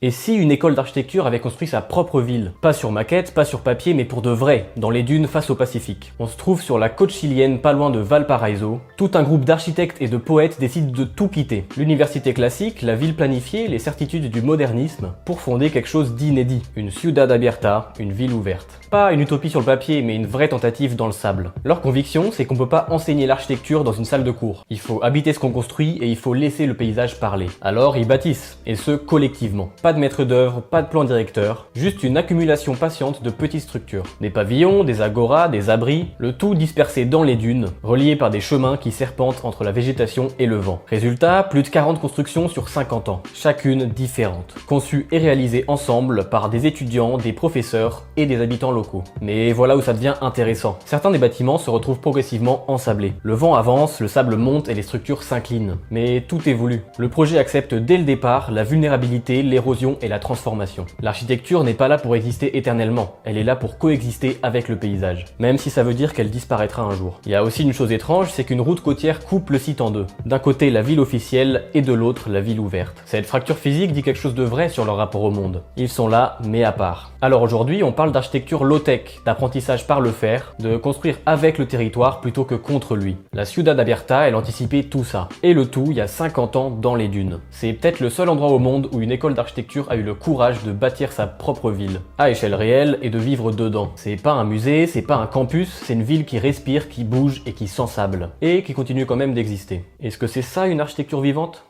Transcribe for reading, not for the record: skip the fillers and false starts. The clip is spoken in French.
Et si une école d'architecture avait construit sa propre ville? Pas sur maquette, pas sur papier, mais pour de vrai, dans les dunes face au Pacifique. On se trouve sur la côte chilienne, pas loin de Valparaiso. Tout un groupe d'architectes et de poètes décide de tout quitter. L'université classique, la ville planifiée, les certitudes du modernisme, pour fonder quelque chose d'inédit. Une ciudad abierta, une ville ouverte. Pas une utopie sur le papier, mais une vraie tentative dans le sable. Leur conviction, c'est qu'on peut pas enseigner l'architecture dans une salle de cours. Il faut habiter ce qu'on construit et il faut laisser le paysage parler. Alors ils bâtissent, et ce collectivement. Pas de maître d'œuvre, pas de plan directeur, juste une accumulation patiente de petites structures. Des pavillons, des agoras, des abris, le tout dispersé dans les dunes, reliés par des chemins qui serpentent entre la végétation et le vent. Résultat, plus de 40 constructions sur 50 ans, chacune différente, conçues et réalisées ensemble par des étudiants, des professeurs et des habitants locaux. Mais voilà où ça devient intéressant. Certains des bâtiments se retrouvent progressivement ensablés. Le vent avance, le sable monte et les structures s'inclinent. Mais tout est voulu. Le projet accepte dès le départ la vulnérabilité, l'érosion et la transformation. L'architecture n'est pas là pour exister éternellement, elle est là pour coexister avec le paysage, même si ça veut dire qu'elle disparaîtra un jour. Il y a aussi une chose étrange, c'est qu'une route côtière coupe le site en deux. D'un côté la ville officielle et de l'autre la ville ouverte. Cette fracture physique dit quelque chose de vrai sur leur rapport au monde. Ils sont là, mais à part. Alors aujourd'hui, on parle d'architecture low-tech, d'apprentissage par le faire, de construire avec le territoire plutôt que contre lui. La Ciudad Abierta, elle anticipait tout ça. Et le tout, il y a 50 ans dans les dunes. C'est peut-être le seul endroit au monde où une école d'architecture a eu le courage de bâtir sa propre ville, à échelle réelle et de vivre dedans. C'est pas un musée, c'est pas un campus, c'est une ville qui respire, qui bouge et qui s'ensable. Et qui continue quand même d'exister. Est-ce que c'est ça une architecture vivante ?